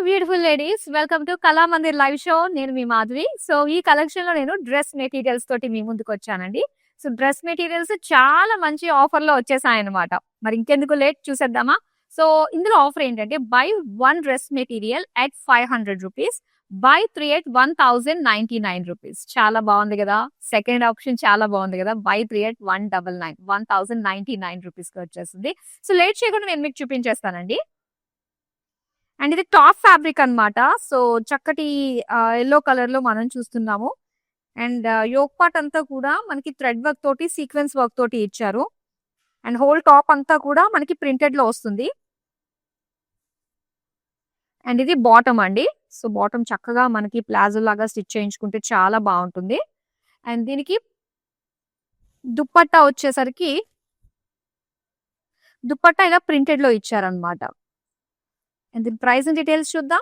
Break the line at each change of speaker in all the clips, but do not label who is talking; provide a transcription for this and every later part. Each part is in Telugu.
Beautiful ladies, welcome to Kalamandir live show. నేను మీ మాధవి. సో ఈ కలెక్షన్ లో నేను డ్రెస్ మెటీరియల్స్ తోటి మీ ముందుకు వచ్చానండి. సో డ్రెస్ మెటీరియల్స్ చాలా మంచి ఆఫర్ లో వచ్చేసాయన్నమాట. మరి ఇంకెందుకు లేట్, చూసేద్దామా? సో ఇందులో ఆఫర్ ఏంటంటే by one dress material at 500 rupees, by 3 at 1099 rupees. చాలా బాగుంది కదా. సెకండ్ ఆప్షన్ చాలా బాగుంది కదా. బై 3 at 199 1099 రూపీస్ కి వచ్చేస్తుంది. సో లేట్ చేయకుండా నేను మీకు చూపించేస్తానండి. అండ్ ఇది టాప్ ఫ్యాబ్రిక్ అన్నమాట. సో చక్కటి యెల్లో కలర్ లో మనం చూస్తున్నాము. అండ్ యోక్ పార్ట్ అంతా కూడా మనకి థ్రెడ్ వర్క్ తోటి, సీక్వెన్స్ వర్క్ తోటి ఇచ్చారు. అండ్ హోల్ టాప్ అంతా కూడా మనకి ప్రింటెడ్ లో వస్తుంది. అండ్ ఇది బాటమ్ అండి. సో బాటమ్ చక్కగా మనకి ప్లాజో లాగా స్టిచ్ చేయించుకుంటే చాలా బాగుంటుంది. అండ్ దీనికి దుప్పట్టా వచ్చేసరికి దుప్పట్టా ఇలా ప్రింటెడ్ లో ఇచ్చారనమాట. అండ్ దీని ప్రైస్ అండ్ డీటెయిల్స్ చూద్దాం.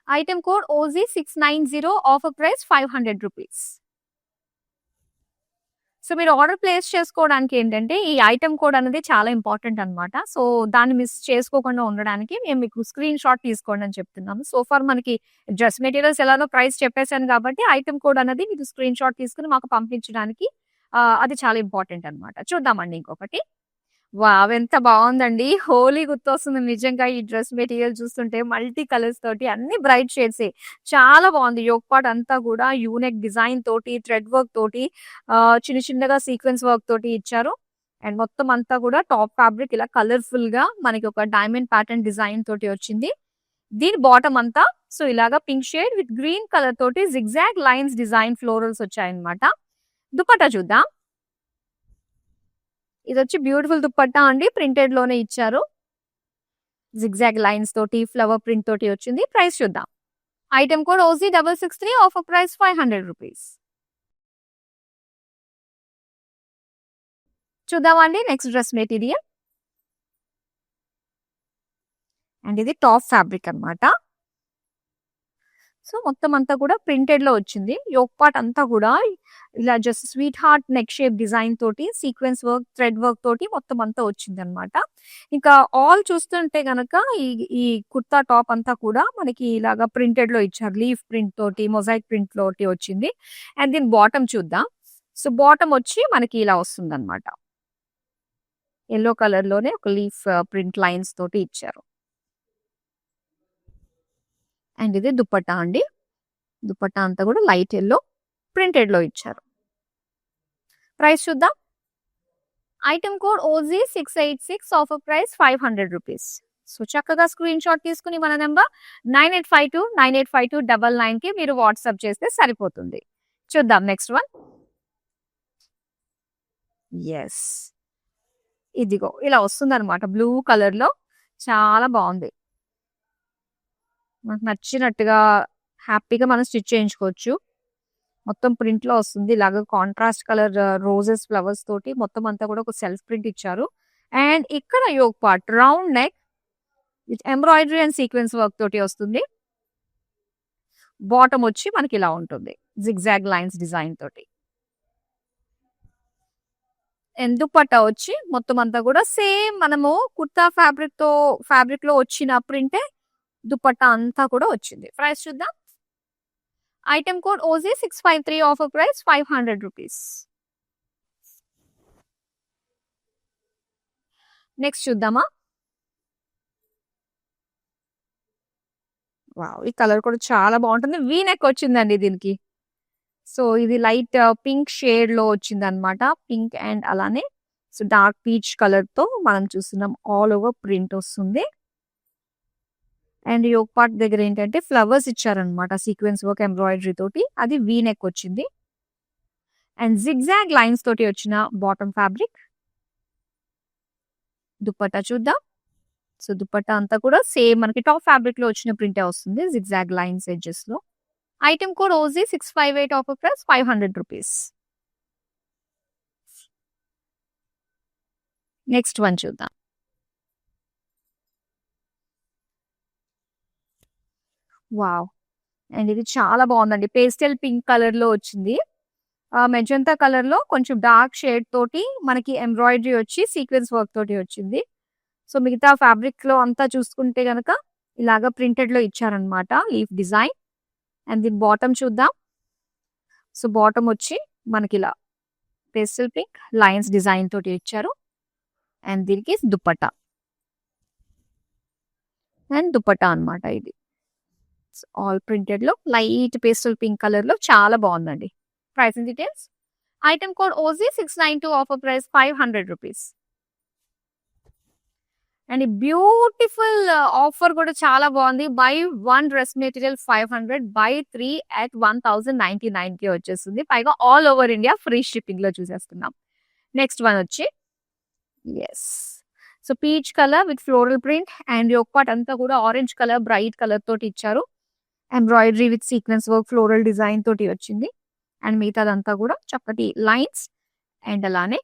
Item code OZ690, offer price 500 rupees. So మీరు ఆర్డర్ ప్లేస్ చేసుకోవడానికి ఏంటంటే ఈ ఐటమ్ కోడ్ అనేది చాలా ఇంపార్టెంట్ అన్నమాట. సో దాన్ని మిస్ చేసుకోకుండా ఉండడానికి మేము మీకు స్క్రీన్ షాట్ తీసుకోండి అని చెప్తున్నాము. సో ఫర్ మనకి డ్రెస్ మెటీరియల్స్ ఎలానో ప్రైస్ చెప్పేశాను కాబట్టి ఐటమ్ కోడ్ అనేది మీకు స్క్రీన్ షాట్ తీసుకుని మాకు పంపించడానికి అది చాలా ఇంపార్టెంట్ అన్నమాట. చూద్దామండి ఇంకొకటి. వావ్! ఎంత బావుందండి. హోలీ గుర్తొస్తుంది నిజంగా ఈ డ్రెస్ మెటీరియల్ చూస్తుంటే. మల్టీ కలర్స్ తోటి అన్ని బ్రైట్ షేడ్సే. చాలా బావుంది. యోక్ పార్ట్ అంతా కూడా యూనిక్ డిజైన్ తోటి, థ్రెడ్ వర్క్ తోటి, చిన్న చిన్నగా సీక్వెన్స్ వర్క్ తోటి ఇచ్చారు. అండ్ మొత్తం అంతా కూడా టాప్ ఫ్యాబ్రిక్ ఇలా కలర్‌ఫుల్‌గా మనకి ఒక డైమండ్ ప్యాటర్న్ డిజైన్ తోటి వచ్చింది. దీని బాటమ్ అంతా సో ఇలాగా pink shade with green colour తోటి జిగ్‌జాగ్ లైన్స్ డిజైన్ ఫ్లోరల్స్ వచ్చాయన్నమాట. దుపట్టా చూద్దాం. ఇదొచ్చి బ్యూటిఫుల్ దుపట్టా అండి. ప్రింటెడ్ లోనే ఇచ్చారు. జిగ్‌జాగ్ లైన్స్ తోటి, ఫ్లవర్ ప్రింట్ తోటి వచ్చింది. ప్రైస్ చూద్దాం. Item code OZ663, offer price 500 rupees. చూద్దామండి నెక్స్ట్ డ్రెస్ మెటీరియల్. అండ్ ఇది టాప్ ఫ్యాబ్రిక్ అన్నమాట. సో మొత్తం అంతా కూడా ప్రింటెడ్ లో వచ్చింది. యోక్ పార్ట్ అంతా కూడా ఇలా just sweet heart neck shape design తోటి, సీక్వెన్స్ వర్క్, థ్రెడ్ వర్క్ తోటి మొత్తం అంతా వచ్చింది అనమాట. ఇంకా ఆల్ చూస్తుంటే గనక ఈ కుర్తా టాప్ అంతా కూడా మనకి ఇలాగా ప్రింటెడ్ లో ఇచ్చారు. లీఫ్ ప్రింట్ తోటి, మొజాయిక్ ప్రింట్ తోటి వచ్చింది. అండ్ దీని బాటమ్ చూద్దాం. సో బాటమ్ వచ్చి మనకి ఇలా వస్తుంది అనమాట. ఎల్లో కలర్ లోనే ఒక లీఫ్ ప్రింట్ లైన్స్ తోటి ఇచ్చారు. అండ్ ఇది దుపట్టా అండి. దుపట్టా అంతా కూడా లైట్ ఎల్లో ప్రింటెడ్ లో ఇచ్చారు. ప్రైస్ చూద్దాం. Item code OZ686, offer price 500 rupees. So చక్కగా స్క్రీన్ షాట్ తీసుకుని మన నెంబర్ 9852985299 కి మీరు వాట్సాప్ చేస్తే సరిపోతుంది. చూద్దాం నెక్స్ట్ వన్. ఎస్, ఇదిగో ఇలా వస్తుంది అనమాట. బ్లూ కలర్ లో చాలా బాగుంది. మనకు నచ్చినట్టుగా హ్యాపీగా మనం స్టిచ్ చేయించుకోవచ్చు. మొత్తం ప్రింట్ లో వస్తుంది. ఇలాగ కాంట్రాస్ట్ కలర్ రోజెస్ ఫ్లవర్స్ తోటి మొత్తం అంతా కూడా ఒక సెల్ఫ్ ప్రింట్ ఇచ్చారు. అండ్ ఇక్కడ yoke part round neck with embroidery and sequence work తోటి వస్తుంది. బాటమ్ వచ్చి మనకి ఇలా ఉంటుంది, జిగ్జాగ్ లైన్స్ డిజైన్ తోటి. అండ్ దుపట్టా వచ్చి మొత్తం అంతా కూడా సేమ్ మనము కుర్తా ఫ్యాబ్రిక్ లో వచ్చిన ప్రింటే దుపట్టా అంతా కూడా వచ్చింది. ప్రైస్ చూద్దాం. Item code OZ653, offer price 500 rupees. Next చూద్దామా. వావ్! ఈ కలర్ కూడా చాలా బాగుంటుంది. వీ నెక్ వచ్చిందండి దీనికి. సో ఇది లైట్ పింక్ షేడ్ లో వచ్చింది అనమాట. పింక్ అండ్ అలానే సో డార్క్ పీచ్ కలర్ తో మనం చూస్తున్నాం. ఆల్ ఓవర్ ప్రింట్ వస్తుంది. అండ్ యోక్ పార్ట్ దగ్గర ఏంటంటే ఫ్లవర్స్ ఇచ్చారనమాట, సీక్వెన్స్ వర్క్ ఎంబ్రాయిడరీ తోటి. అది వీ నెక్ వచ్చింది. అండ్ జిగ్జాగ్ లైన్స్ తోటి వచ్చిన బాటమ్ ఫ్యాబ్రిక్. దుపట్టా చూద్దాం. సో దుపట్టా అంతా కూడా సేమ్ మనకి టాప్ ఫ్యాబ్రిక్ లో వచ్చిన ప్రింటే వస్తుంది, జిగ్జాగ్ లైన్స్ ఎడ్జెస్ లో. Item code OZ658, offer price 500 rupees. Next one చూద్దాం. వావ్! అండ్ ఇది చాలా బాగుందండి. పేస్టల్ పింక్ కలర్ లో వచ్చింది. మెజంతా కలర్ లో కొంచెం డార్క్ షేడ్ తోటి మనకి ఎంబ్రాయిడరీ వచ్చి సీక్వెన్స్ వర్క్ తోటి వచ్చింది. సో మిగతా ఫ్యాబ్రిక్ లో అంతా చూసుకుంటే గనక ఇలాగా ప్రింటెడ్ లో ఇచ్చారనమాట లీఫ్ డిజైన్. అండ్ దీని బాటమ్ చూద్దాం. సో బాటమ్ వచ్చి మనకి ఇలా పేస్టల్ పింక్ లైన్స్ డిజైన్ తోటి ఇచ్చారు. అండ్ దీనికి దుప్పట్టా అండ్ దుప్పట్టా అనమాట ఇది. ఆల్ ప్రింటెడ్ లో లైట్ పేస్టల్ పింక్ కలర్ లో చాలా బాగుందండి. Pricing details. Item code OG 692, offer price 500 rupees. And ఈ బ్యూటిఫుల్ ఆఫర్ కూడా చాలా బాగుంది. Buy 1 dress material 500, buy 3 at 1099 కి వచ్చేస్తుంది. పైగా all over India free shipping లో చూసేస్తున్నాం. నెక్స్ట్ వన్ వచ్చి yes, so peach colour with floral print and yoke part అంతా కూడా ఆరెంజ్ కలర్ బ్రైట్ కలర్ తోటి ఇచ్చారు. Embroidery with sequence work floral design తోటి వచ్చింది. అండ్ మిగతాదంతా కూడా చక్కటి లైన్స్ అండ్ అలానే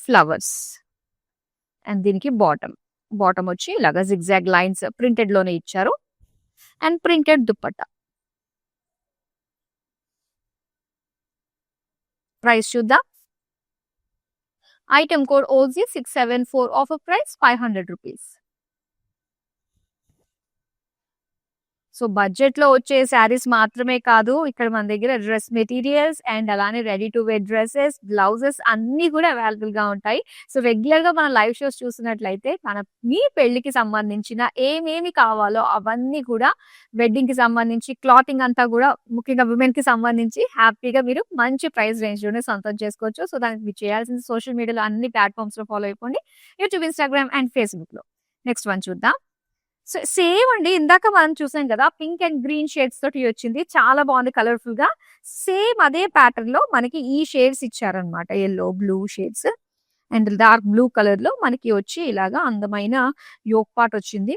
ఫ్లవర్స్. అండ్ దీనికి బాటమ్ వచ్చి ఇలాగా జిగ్జాగ్ లైన్స్ ప్రింటెడ్ లోనే ఇచ్చారు. And printed dupatta. ప్రైస్ చూద్దాం. Item code OG 674, offer price 500 rupees. So budget లో వచ్చే శారీస్ మాత్రమే కాదు, ఇక్కడ మన దగ్గర డ్రెస్ మెటీరియల్స్ అండ్ అలానే ready to wear dresses, blouses అన్ని కూడా అవైలబుల్ గా ఉంటాయి. సో రెగ్యులర్ గా మన లైవ్ షోస్ చూసినట్లయితే మీ పెళ్లికి సంబంధించిన ఏమేమి కావాలో అవన్నీ కూడా, వెడ్డింగ్ కి సంబంధించి క్లాతింగ్ అంతా కూడా ముఖ్యంగా విమెన్ కి సంబంధించి హ్యాపీగా మీరు మంచి ప్రైస్ రేంజ్ లోనే సొంతం చేసుకోవచ్చు. సో దానికి మీరు చేయాల్సిన సోషల్ మీడియాలో అన్ని ప్లాట్ఫామ్స్ లో ఫాలో అయిపోండి, యూట్యూబ్, ఇన్స్టాగ్రామ్ అండ్ ఫేస్బుక్ లో. నెక్స్ట్ వన్ చూద్దాం. సో సేమ్ అండి, ఇందాక మనం చూసాం కదా పింక్ అండ్ గ్రీన్ షేడ్స్ తోటి వచ్చింది, చాలా బాగుంది కలర్ఫుల్ గా. సేమ్ అదే ప్యాటర్న్ లో మనకి ఈ షేడ్స్ ఇచ్చారనమాట, yellow blue shades and dark blue colour లో మనకి వచ్చి ఇలాగా అందమైన యోక్ పార్ట్ వచ్చింది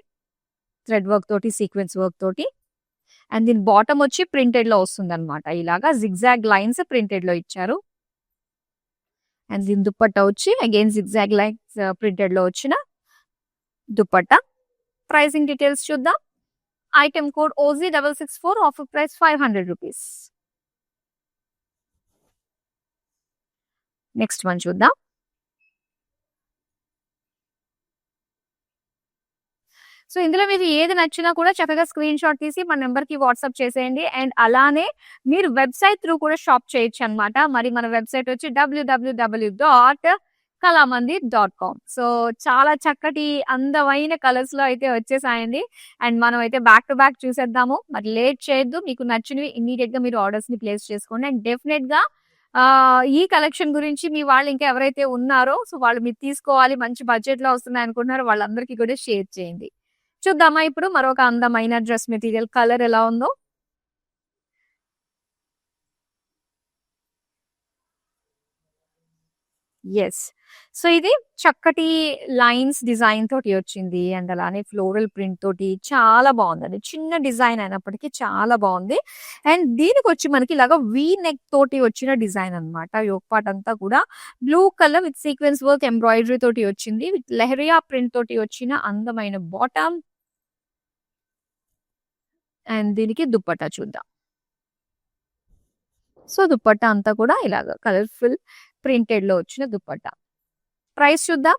థ్రెడ్ వర్క్ తోటి సీక్వెన్స్ వర్క్ తోటి. అండ్ దీని బాటమ్ వచ్చి ప్రింటెడ్ లో వస్తుంది అనమాట, ఇలాగా జిగ్జాగ్ లైన్స్ ప్రింటెడ్ లో ఇచ్చారు. అండ్ దీని దుప్పట్టా వచ్చి అగైన్ జిగ్జాగ్ లైన్స్ ప్రింటెడ్ లో వచ్చిన దుప్పట్టా. ప్రైసింగ్ డీటెయిల్స్ చూద్దాం. Item code OG 664, offer price 500 rupees. Next one చూద్దాం. సో ఇందులో మీకు ఏది నచ్చినా కూడా చక్కగా స్క్రీన్ షాట్ తీసి మన నెంబర్ కి వాట్సాప్ చేసేయండి. అండ్ అలానే మీరు వెబ్సైట్ త్రూ కూడా షాప్ చేయొచ్చు అనమాట. మరి మన వెబ్సైట్ వచ్చి www.kalamandir.com. సో చాలా చక్కటి అందమైన కలర్స్ లో అయితే వచ్చేసాయండి. అండ్ మనం అయితే బ్యాక్ టు బ్యాక్ చూసేద్దాము. మరి లేట్ చేయొద్దు, మీకు నచ్చినవి ఇమీడియట్ గా మీరు ఆర్డర్స్ ని ప్లేస్ చేసుకోండి. అండ్ డెఫినెట్ గా ఈ కలెక్షన్ గురించి మీ వాళ్ళు ఇంకా ఎవరైతే ఉన్నారో, సో వాళ్ళు మీరు తీసుకోవాలి, మంచి బడ్జెట్ లో వస్తున్నాయి అనుకుంటున్నారో వాళ్ళందరికీ కూడా షేర్ చేయండి. చూద్దామా ఇప్పుడు మరొక అందమైన డ్రెస్ మెటీరియల్ కలర్ ఎలా ఉందో. ఎస్, సో ఇది చక్కటి లైన్స్ డిజైన్ తోటి వచ్చింది అండ్ అలానే ఫ్లోరల్ ప్రింట్ తోటి చాలా బాగుందండి. చిన్న డిజైన్ అయినప్పటికీ చాలా బాగుంది. అండ్ దీనికి వచ్చి మనకి ఇలాగా వీ నెక్ తోటి వచ్చిన డిజైన్ అనమాట. యోక్ పార్ట్ అంతా కూడా blue colour with sequence work embroidery తోటి వచ్చింది, విత్ లెహరియా ప్రింట్ తోటి వచ్చిన అందమైన బాటమ్. అండ్ దీనికి దుప్పట్టా చూద్దాం. సో దుప్పట్టా అంతా కూడా ఇలాగ కలర్ఫుల్ ప్రింటెడ్ లో వచ్చిన దుప్పట్టా. ప్రైస్ చూద్దాం.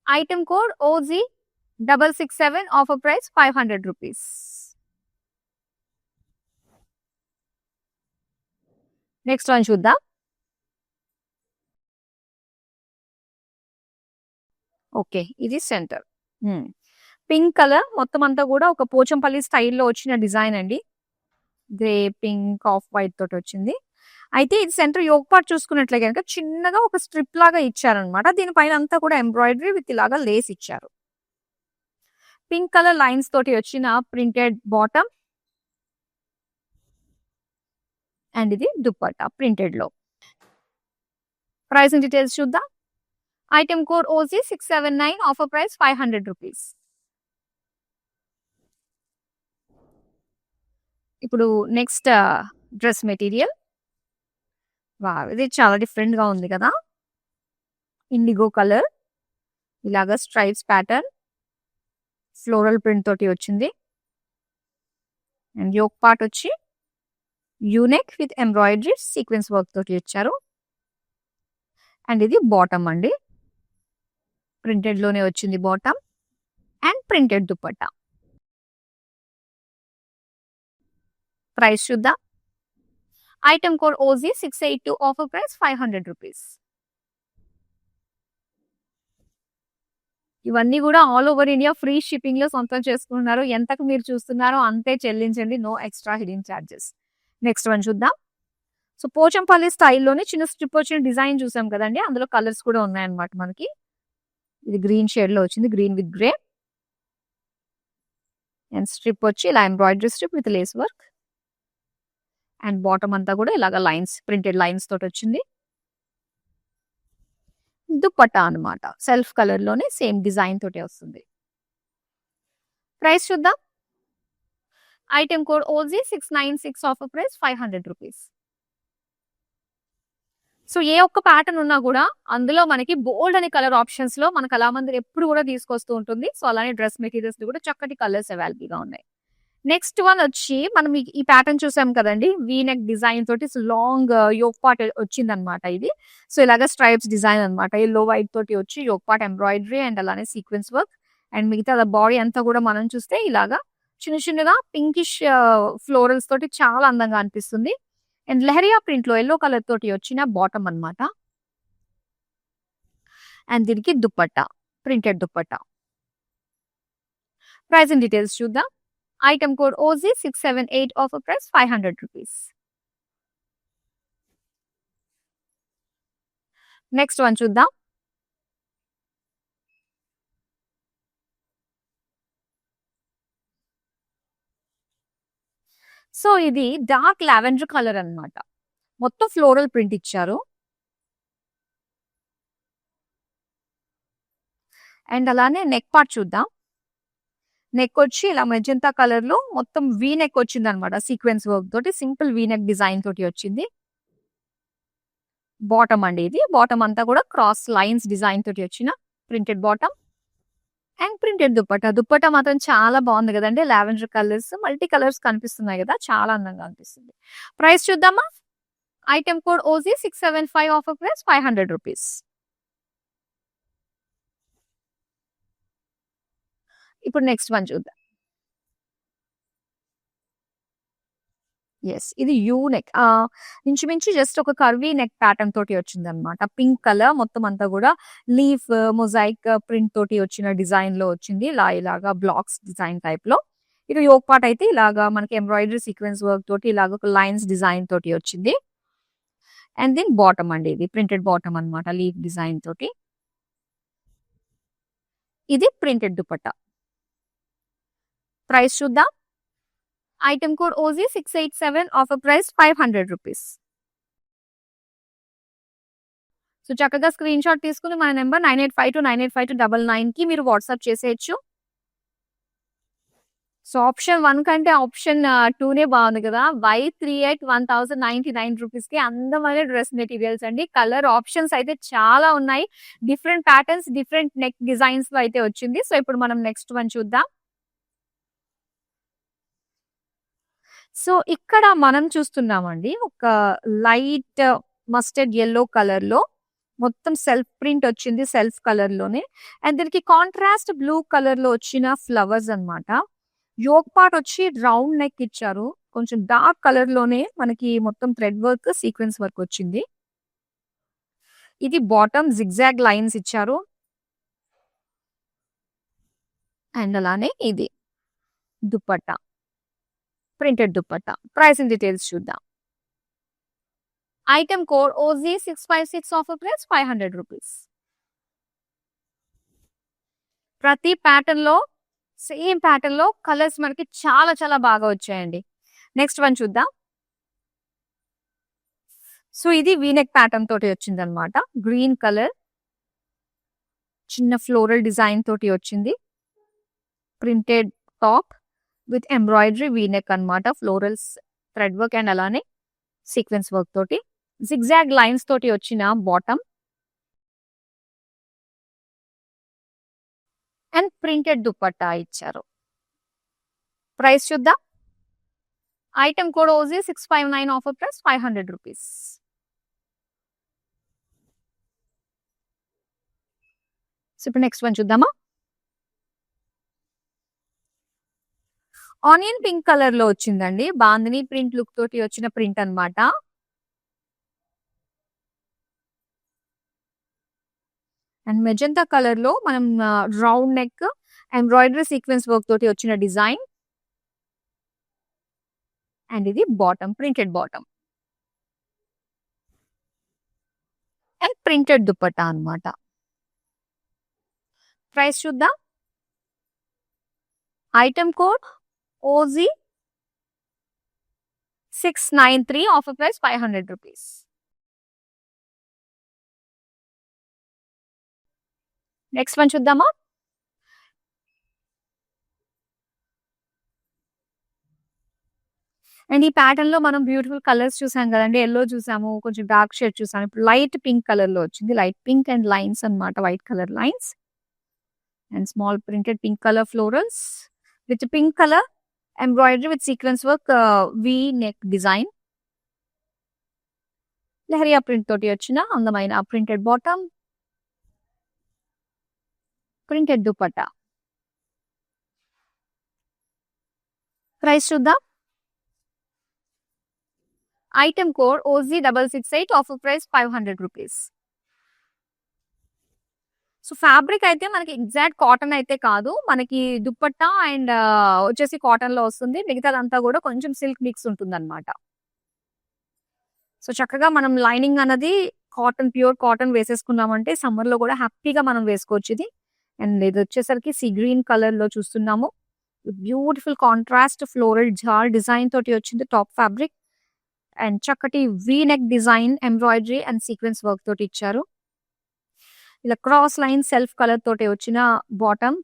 Item code OG 667, offer price 500 rupees. Next one చూద్దాం. ఓకే, ఇది సెంటర్ పింక్ కలర్, మొత్తం అంతా కూడా ఒక పోచంపల్లి స్టైల్లో వచ్చిన డిజైన్ అండి. గ్రే పింక్ ఆఫ్ వైట్ తోటి వచ్చింది. అయితే ఇది సెంటర్ యోక్ పార్ట్ చూసుకున్నట్లే కనుక చిన్నగా ఒక స్ట్రిప్ లాగా ఇచ్చారనమాట. దీనిపైన అంతా కూడా ఎంబ్రాయిడరీ విత్ ఇలాగా లేస్ ఇచ్చారు. పింక్ కలర్ లైన్స్ తోటి వచ్చిన ప్రింటెడ్ బాటమ్ అండ్ ఇది దుప్పట్టా ప్రింటెడ్ లో. ప్రైసింగ్ డీటెయిల్స్ చూద్దాం. Item code OG 679, offer price 500 rupees. ఇప్పుడు నెక్స్ట్ డ్రెస్ మెటీరియల్, ఇది చాలా డిఫరెంట్ గా ఉంది కదా. ఇండిగో కలర్, ఇలాగా స్ట్రైప్స్ ప్యాటర్న్ ఫ్లోరల్ ప్రింట్ తోటి వచ్చింది. అండ్ యోక్ పార్ట్ వచ్చి U-neck with embroidery sequence work తోటి ఇచ్చారు. అండ్ ఇది బాటమ్ అండి, ప్రింటెడ్ లోనే వచ్చింది bottom. And printed dupatta. Price చూద్దాం. Item code OG 682, offer price 500 rupees. ఇవన్నీ కూడా all over India free shipping లో సొంతం చేసుకున్నారు. ఎంతకు మీరు చూస్తున్నారో అంతే చెల్లించండి. No extra hidden charges. Next one చూద్దాం. సో పోచంపల్లి స్టైల్లోనే చిన్న స్ట్రిప్ వచ్చిన డిజైన్ చూసాం కదండి. అందులో కలర్స్ కూడా ఉన్నాయన్నమాట మనకి. ఇది గ్రీన్ షేడ్ లో వచ్చింది, green with grey. And strip వచ్చి ఇలా embroidery strip with lace work. And bottom అంతా కూడా ఇలాగ లైన్స్, ప్రింటెడ్ లైన్స్ తోటి వచ్చింది. దుపట్టా అన్నమాట. సెల్ఫ్ కలర్ లోనే సేమ్ డిజైన్ తోటి వస్తుంది. ప్రైస్ చూద్దాం. Item code OG 696, offer price 500 rupees. So ఏ ఒక్క ప్యాటర్న్ ఉన్నా కూడా అందులో మనకి బోల్డ్ అనే కలర్ ఆప్షన్స్ లో మన కళామందిర్ ఎప్పుడు కూడా తీసుకొస్తూ ఉంటుంది. సో అలానే డ్రెస్ మెటీరియల్స్ కూడా చక్కటి కలర్స్ అవైలబుల్ గా ఉన్నాయి. నెక్స్ట్ వన్ వచ్చి మనం ఈ ప్యాటర్న్ చూసాం కదండి. వీ నెక్ డిజైన్ తోటి లాంగ్ యోక్ పార్ట్ వచ్చింది అనమాట ఇది. సో ఇలాగ స్ట్రైప్స్ డిజైన్ అనమాట. ఎల్లో వైట్ తోటి వచ్చి యోక్ పార్ట్ ఎంబ్రాయిడరీ అండ్ అలానే సీక్వెన్స్ వర్క్. అండ్ మిగతా బాడీ అంతా కూడా మనం చూస్తే ఇలాగా చిన్న చిన్నగా పింకిష్ ఫ్లోరల్స్ తోటి చాలా అందంగా అనిపిస్తుంది. అండ్ లెహరియా ప్రింట్ లో ఎల్లో కలర్ తోటి వచ్చిన బాటమ్ అన్నమాట. అండ్ దీనికి dupatta, printed dupatta. Price and details చూద్దాం. Item code OG 678, offer price 500 rupees. Next one చూద్దాం. సో ఇది డార్క్ లావెండర్ కలర్ అన్నమాట. మొత్తం ఫ్లోరల్ ప్రింట్ ఇచ్చారు. అండ్ అలానే నెక్ పార్ట్ చూద్దాం. నెక్ వచ్చి ఇలా మెజంతా కలర్ లో మొత్తం వీ నెక్ వచ్చింది అనమాట. సీక్వెన్స్ వర్క్ తోటి సింపుల్ వీ నెక్ డిజైన్ తోటి వచ్చింది. బాటమ్ అండి ఇది. బాటమ్ అంతా కూడా క్రాస్ లైన్స్ డిజైన్ తోటి వచ్చిన printed bottom. And printed dupatta. Dupatta మాత్రం చాలా బాగుంది కదండి. లావెండర్ కలర్స్, మల్టీ కలర్స్ కనిపిస్తున్నాయి కదా, చాలా అందంగా అనిపిస్తుంది. ప్రైస్ చూద్దామా. Item code OG 675, offer price 500 rupees. ఇప్పుడు నెక్స్ట్ వన్ చూద్దాం. ఎస్, ఇది యూ నెక్. ఇంచుమించు జస్ట్ ఒక కర్వీ నెక్ ప్యాటర్న్ తోటి వచ్చింది అనమాట. పింక్ కలర్ మొత్తం అంతా కూడా లీఫ్ మొజాయిక్ ప్రింట్ తోటి వచ్చిన డిజైన్ లో వచ్చింది. ఇలాగా బ్లాక్స్ డిజైన్ టైప్ లో. ఇది యోక్ పార్ట్ అయితే ఇలాగా మనకి ఎంబ్రాయిడరీ సీక్వెన్స్ వర్క్ తోటి ఇలాగ ఒక లైన్స్ డిజైన్ తోటి వచ్చింది. అండ్ దెన్ బాటమ్ అండి ఇది ప్రింటెడ్ బాటమ్ అనమాట, లీఫ్ డిజైన్ తోటి. ఇది ప్రింటెడ్ దుపట్టా. ప్రైస్ చూద్దాం. Item code OG 687, offer price 500 rupees. So చక్కగా స్క్రీన్ షాట్ తీసుకుని మన నెంబర్ 9852985299 కి మీరు వాట్సాప్ చేసేయచ్చు. సో ఆప్షన్ 1 కంటే ఆప్షన్ 2నే బాగుంది కదా. Y38 1099 రూపీస్ కి అందమైన డ్రెస్ మెటీరియల్స్ అండి. కలర్ ఆప్షన్స్ అయితే చాలా ఉన్నాయి. Different patterns, different neck designs లో అయితే వచ్చింది. సో ఇప్పుడు మనం నెక్స్ట్ వన్ చూద్దాం. సో ఇక్కడ మనం చూస్తున్నామండి ఒక లైట్ మస్టర్డ్ యెల్లో కలర్ లో మొత్తం సెల్ఫ్ ప్రింట్ వచ్చింది, సెల్ఫ్ కలర్ లోనే. అండ్ దీనికి కాంట్రాస్ట్ బ్లూ కలర్ లో వచ్చిన ఫ్లవర్స్ అన్నమాట. యోక్ పార్ట్ వచ్చి రౌండ్ నెక్ ఇచ్చారు. కొంచెం డార్క్ కలర్ లోనే మనకి మొత్తం థ్రెడ్ వర్క్, సీక్వెన్స్ వర్క్ వచ్చింది. ఇది బాటమ్ జిగ్జాగ్ లైన్స్ ఇచ్చారు. అండ్ అలానే ఇది dupatta, printed dupatta. Price and details చూద్దాం. Item code OG 656, offer price 500 rupees. ప్రతి ప్యాటర్న్ లో సేమ్ ప్యాటర్న్ లో కలర్స్ మనకి చాలా చాలా బాగా వచ్చాయండి. నెక్స్ట్ వన్ చూద్దాం. సో ఇది వీనెక్ ప్యాటర్న్ తోటి వచ్చింది అనమాట. గ్రీన్ కలర్, చిన్న ఫ్లోరల్ డిజైన్ తోటి వచ్చింది. Printed top with embroidery V neck అన్నమాట. ఫ్లోరల్స్, థ్రెడ్ వర్క్ అండ్ అలానే సీక్వెన్స్ వర్క్ తోటి జిగ్జాగ్ లైన్స్ తోటి వచ్చిన బాటమ్ అండ్ ప్రింటెడ్ దుపట్టా ఇచ్చారు. ప్రైస్ చూద్దాం. Item code OG 659, offer price 500 rupees. So ఇప్పుడు నెక్స్ట్ వన్ చూద్దామా. ఆనియన్ పింక్ కలర్ లో వచ్చిందండి. బాందిని ప్రింట్ లుక్ తోటి వచ్చిన ప్రింట్ అన్నమాట. అండ్ మెజంతా కలర్ లో మనం round neck embroidery sequence work తోటి వచ్చిన డిజైన్. అండ్ ఇది bottom, printed bottom and printed dupatta అన్నమాట. ప్రైస్ చూద్దాం. Item code OG 693, offer price 500 rupees. Next one చూద్దామా. అండ్ ఈ ప్యాటర్న్ లో మనం బ్యూటిఫుల్ కలర్స్ చూసాం కదండి. ఎల్లో చూసాము, కొంచెం డార్క్ షేడ్ చూసాము. ఇప్పుడు లైట్ పింక్ కలర్ లో వచ్చింది. లైట్ పింక్ అండ్ లైన్స్ అన్నమాట, white colour lines and small printed pink colour florals with pink colour embroidery with sequence work, V neck design. Lehariya print తోటి వచ్చిన అందమైన printed bottom, printed dupatta. Price చూద్దాం. Item code OG 668, offer price 500 rupees. So fabric అయితే మనకి ఎగ్జాక్ట్ కాటన్ అయితే కాదు. మనకి దుపట్టా అండ్ వచ్చేసి కాటన్ లో వస్తుంది. మిగతాదంతా కూడా కొంచెం సిల్క్ మిక్స్ ఉంటుందన్నమాట. సో చక్కగా మనం లైనింగ్ అన్నది కాటన్, ప్యూర్ కాటన్ వేసేసుకున్నామంటే సమ్మర్ లో కూడా హ్యాపీగా మనం వేసుకోవచ్చు ఇది. అండ్ ఇది వచ్చేసరికి సీ గ్రీన్ కలర్ లో చూస్తున్నాము. బ్యూటిఫుల్ కాంట్రాస్ట్ ఫ్లోరల్ జాల్ డిజైన్ తోటి వచ్చింది టాప్ ఫ్యాబ్రిక్. అండ్ చక్కటి V neck design embroidery and sequence work తోటి ఇచ్చారు. ఇలా క్రాస్ లైన్ సెల్ఫ్ కలర్ తోటి వచ్చిన బాటమ్.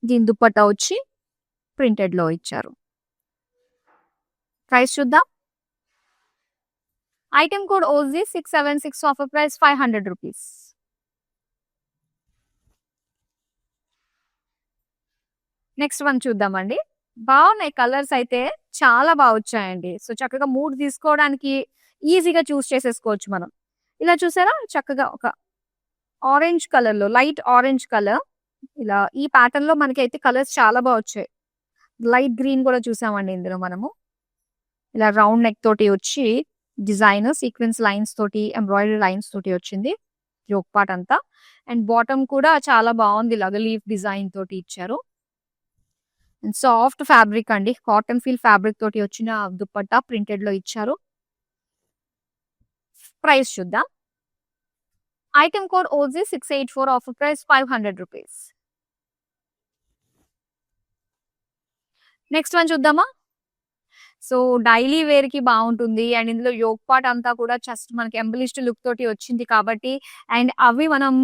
దీని దుపట్టా వచ్చి ప్రింటెడ్ లో ఇచ్చారు. ప్రైస్ చూద్దాం. Item code OG 676, offer price 500 rupees. Next one చూద్దామండి. బాగున్నాయి కలర్స్ అయితే, చాలా బాగా వచ్చాయండి. సో చక్కగా మూడ్ తీసుకోవడానికి ఈజీగా చూస్ చేసేసుకోవచ్చు మనం. ఇలా చూసారా, చక్కగా ఒక ఆరెంజ్ కలర్ లో, లైట్ ఆరెంజ్ కలర్. ఇలా ఈ ప్యాటర్న్ లో మనకి అయితే కలర్స్ చాలా బాగా వచ్చాయి. లైట్ గ్రీన్ కూడా చూసామండి ఇందులో మనము. ఇలా రౌండ్ నెక్ తోటి వచ్చి డిజైన్ సీక్వెన్స్ లైన్స్ తోటి, ఎంబ్రాయిడరీ లైన్స్ తోటి వచ్చింది యోక్ పార్ట్ అంతా. అండ్ బాటమ్ కూడా చాలా బాగుంది, ఇలాగ లీఫ్ డిజైన్ తోటి ఇచ్చారు. అండ్ సాఫ్ట్ ఫ్యాబ్రిక్ అండి, కాటన్ ఫీల్ ఫ్యాబ్రిక్ తోటి వచ్చిన దుపట్టా ప్రింటెడ్ లో ఇచ్చారు. ప్రైస్ చూద్దాం. Item code OG 684, offer price 500 rupees. Next one చూద్దామా. సో డైలీ వేర్ కి బాగుంటుంది. అండ్ ఇందులో యోక్ పార్ట్ అంతా కూడా జస్ట్ మనకి ఎంబలిష్డ్ లుక్ తోటి వచ్చింది కాబట్టి, అండ్ అవి మనం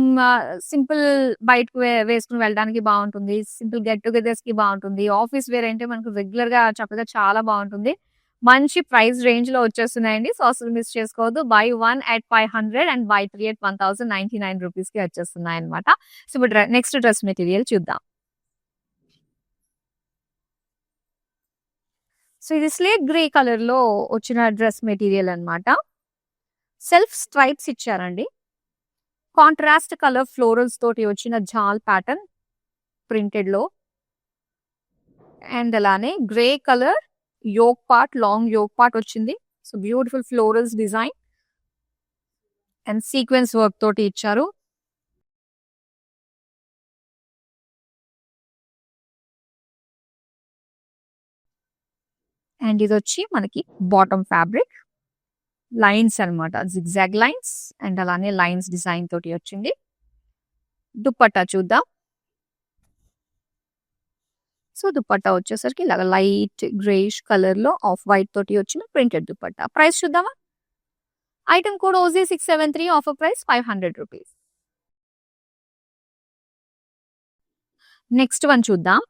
సింపుల్ బయటకు వేసుకుని వెళ్ళడానికి బాగుంటుంది. సింపుల్ గెట్ టుగెదర్స్ కి బాగుంటుంది. ఆఫీస్ వేర్ అంటే మనకు రెగ్యులర్ గా చక్కగా చాలా బాగుంటుంది. మంచి ప్రైస్ రేంజ్ లో వచ్చేస్తున్నాయండి. సో అసలు మిస్ చేసుకోవద్దు. Buy 1 at 500 and buy 3 at 1099 rupees కి వచ్చేస్తున్నాయి అనమాట. సో ఇప్పుడు నెక్స్ట్ డ్రెస్ మెటీరియల్ చూద్దాం. సో ఇది స్లేట్ గ్రే కలర్ లో వచ్చిన డ్రెస్ మెటీరియల్ అన్నమాట. సెల్ఫ్ స్ట్రైప్స్ ఇచ్చారండి. కాంట్రాస్ట్ కలర్ ఫ్లోరల్స్ తోటి వచ్చిన జాల్ ప్యాటర్న్ ప్రింటెడ్ లో. అండ్ అలానే grey colour yoke part, long yoke part వచ్చింది. So beautiful florals design and sequence work తోటి ఇచ్చారు. అండ్ ఇది వచ్చి మనకి బాటమ్ ఫ్యాబ్రిక్ లైన్స్ అన్నమాట, జిగ్జాగ్ లైన్స్ అండ్ అలానే లైన్స్ డిజైన్ తోటి వచ్చింది. దుపట్టా చూద్దాం. సో దుపట్టా వచ్చేసరికి ఇలాగ లైట్ గ్రేష్ కలర్ లో ఆఫ్ వైట్ తోటి వచ్చిన ప్రింటెడ్ దుపట్టా. ప్రైస్ చూద్దామా. Item code OG 673, offer price 500 rupees. Next one చూద్దాం.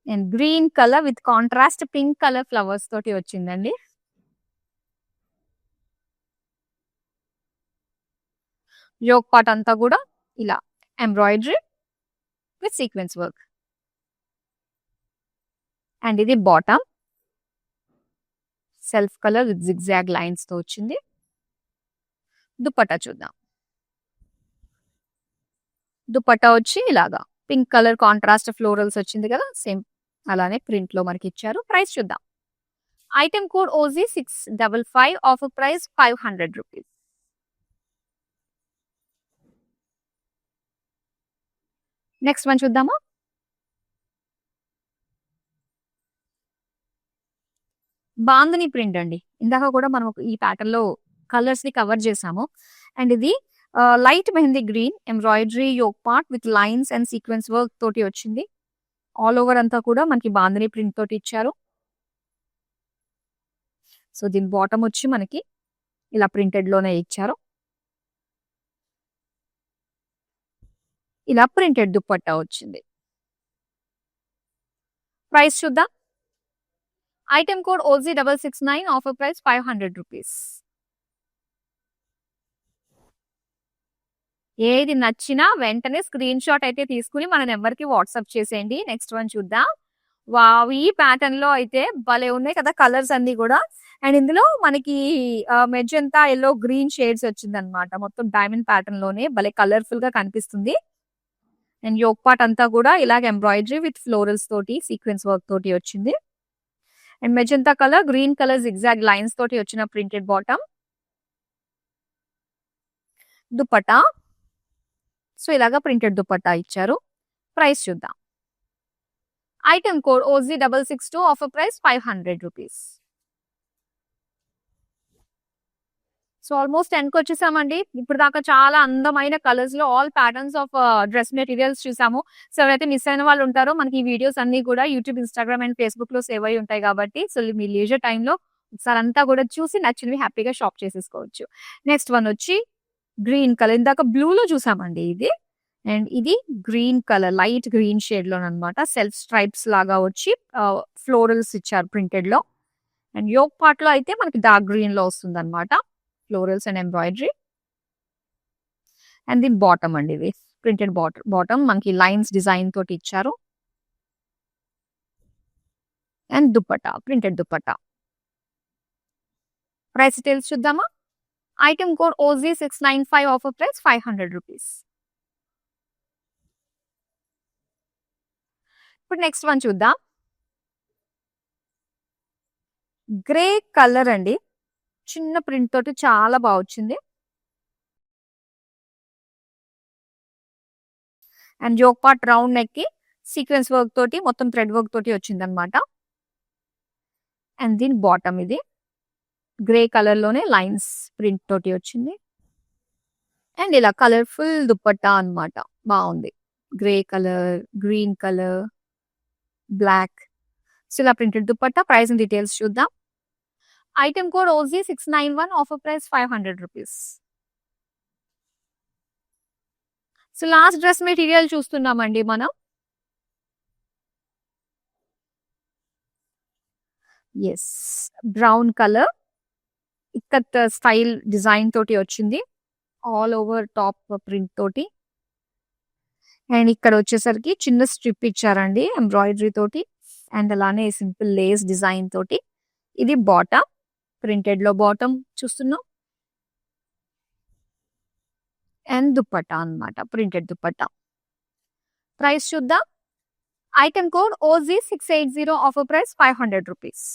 And green colour with contrast pink colour flowers తోటి వచ్చిందండి. యోక్ పార్ట్ అంతా కూడా ఇలా embroidery with sequence work. And ఇది bottom self colour with zigzag lines తో వచ్చింది. దుపట్టా చూద్దాం. దుపట్టా వచ్చి ఇలాగా పింక్ కలర్ కాంట్రాస్ట్ ఫ్లోరల్స్ వచ్చింది కదా, సేమ్ అలానే ప్రింట్ లో మనకి ఇచ్చారు. ప్రైస్ చూద్దాం. Item code OG 655, offer price 500 rupees. Next one చూద్దామా. బాందని ప్రింట్ అండి. ఇందాక కూడా మనం ఈ ప్యాటర్న్ లో కలర్స్ ని కవర్ చేసాము. అండ్ ఇది light mehndi green embroidery yoke part with lines and sequence work తోటి వచ్చింది. ఆల్ ఓవర్ అంతా కూడా మనకి బాందని ప్రింట్ తోటి ఇచ్చారు. సో దీని బాటమ్ వచ్చి మనకి ఇలా ప్రింటెడ్ లోనే ఇచ్చారు. ఇలా ప్రింటెడ్ దుపట్టా వచ్చింది. ప్రైస్ చూద్దాం. Item code OG 669, offer price 500 rupees. ఏది నచ్చినా వెంటనే స్క్రీన్ షాట్ అయితే తీసుకుని మన నెంబర్కి వాట్సాప్ చేసేయండి. నెక్స్ట్ వన్ చూద్దాం. వావ్, ఈ ప్యాటర్న్ లో అయితే భలే ఉన్నాయి కదా కలర్స్ అన్ని కూడా. అండ్ ఇందులో మనకి మెజెంతా ఎల్లో గ్రీన్ షేడ్స్ వచ్చింది అనమాట. మొత్తం డైమండ్ ప్యాటర్న్ లోనే భలే కలర్ఫుల్ గా కనిపిస్తుంది. అండ్ యోక్ పార్ట్ అంతా కూడా ఇలాగ ఎంబ్రాయిడరీ విత్ ఫ్లోరల్స్ తోటి సీక్వెన్స్ వర్క్ తోటి వచ్చింది. And magenta colour, green colour zigzag lines తోటి వచ్చిన ప్రింటెడ్ బాటమ్. దుపట్టా సో ఇలాగా ప్రింటెడ్ దుపట్టా ఇచ్చారు. ప్రైస్ చూద్దాం. Item code OG 662, offer price 500 rupees. So almost 10కి వచ్చేసామండి. ఇప్పుడు దాకా చాలా అందమైన కలర్స్ లో all patterns of dress materials చూసాము. సో ఎవరైతే మిస్ అయిన వాళ్ళు ఉంటారో మనకి ఈ వీడియోస్ అన్ని కూడా యూట్యూబ్, ఇన్స్టాగ్రామ్ అండ్ ఫేస్బుక్ లో సేవ్ అయి ఉంటాయి కాబట్టి, సో మీ లీజర్ టైంలో ఒకసారి అంతా కూడా చూసి నచ్చినవి హ్యాపీగా షాప్ చేసేసుకోవచ్చు. నెక్స్ట్ వన్ వచ్చి గ్రీన్ కలర్. ఇందాక బ్లూ లో చూసామండి ఇది. అండ్ ఇది green colour, light green shade లో అనమాట. సెల్ఫ్ స్ట్రైప్స్ లాగా వచ్చి ఫ్లోరల్స్ ఇచ్చారు ప్రింటెడ్ లో. అండ్ యోక్ పార్ట్ లో అయితే మనకి డార్క్ గ్రీన్ లో వస్తుంది అనమాట, ఫ్లోరల్స్ అండ్ ఎంబ్రాయిడరీ. అండ్ దీని బాటమ్ అండి, ఇది ప్రింటెడ్ బాటమ్ మనకి లైన్స్ డిజైన్ తోటి ఇచ్చారు. And dupatta, printed dupatta. Price details చూద్దామా. Item code OG 695, offer price 500 rupees. ఇప్పుడు నెక్స్ట్ వన్ చూద్దాం. గ్రే కలర్ అండి, చిన్న ప్రింట్ తోటి చాలా బాగా వచ్చింది. And yoke part round neck కి సీక్వెన్స్ వర్క్ తోటి మొత్తం థ్రెడ్ వర్క్ తోటి వచ్చింది అనమాట. అండ్ దీని బాటమ్ ఇది గ్రే కలర్ లోనే లైన్స్ ప్రింట్ తోటి వచ్చింది. అండ్ ఇలా కలర్ఫుల్ దుపట్టా అన్నమాట, బాగుంది. Grey colour, green colour, black. So ఇలా printed dupatta. Price and details చూద్దాం. Item code OG 691, offer price 500 rupees. So last dress material చూస్తున్నామండి మనం. Yes, brown colour ikat style design తోటి వచ్చింది, ఆల్ ఓవర్ టాప్ ప్రింట్ తోటి. అండ్ ఇక్కడ వచ్చేసరికి చిన్న స్ట్రిప్ ఇచ్చారండి ఎంబ్రాయిడరీ తోటి. అండ్ అలానే సింపుల్ లేస్ డిజైన్ తోటి. ఇది బాటమ్, ప్రింటెడ్ లో బాటమ్ చూస్తున్నాం. అండ్ దుపట్టా అన్నమాట, ప్రింటెడ్ దుపట్టా. ప్రైస్ చూద్దాం. Item code OG 680, offer price 500 rupees.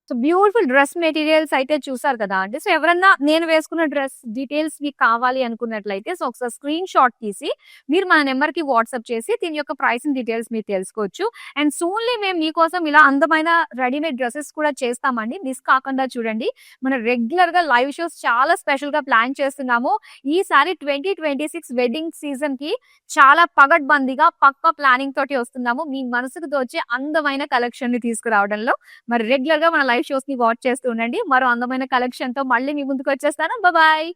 So beautiful dress materials అయితే చూసారు కదా అండి. సో ఎవరన్నా నేను వేసుకున్న డ్రెస్ డీటెయిల్స్ మీకు కావాలి అనుకున్నట్లయితే సో ఒకసారి స్క్రీన్ షాట్ తీసి మీరు మన నెంబర్ కి వాట్సాప్ చేసి దీని యొక్క ప్రైస్ డీటెయిల్స్ మీరు తెలుసుకోవచ్చు. అండ్ సూన్లీ మేము మీకోసం ఇలా అందమైన రెడీమేడ్ డ్రెస్సెస్ కూడా చేస్తామండి. మిస్ కాకుండా చూడండి. మన రెగ్యులర్ గా లైవ్ షోస్ చాలా స్పెషల్ గా ప్లాన్ చేస్తున్నాము. ఈసారి 2026 వెడ్డింగ్ సీజన్ కి చాలా పగడ్బందీగా పక్కా ప్లానింగ్ తోటి వస్తున్నాము. మీ మనసుకు తోచే అందమైన కలెక్షన్ ని తీసుకురావడంలో. మరి రెగ్యులర్ గా మన లైవ్ షోస్ ని వాచ్ చేస్తూ ఉండండి. మరో అందమైన కలెక్షన్ తో మళ్ళీ మీ ముందుకు వచ్చేస్తాను. బాయ్.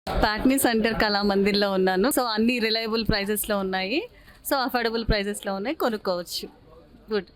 ప్యాట్నీ సెంటర్ కళామందిర్ లో ఉన్నాను. సో అన్ని రిలయబుల్ ప్రైజెస్ లో ఉన్నాయి. సో అఫోర్డబుల్ ప్రైజెస్ లో ఉన్నాయి, కొనుక్కోవచ్చు. గుడ్.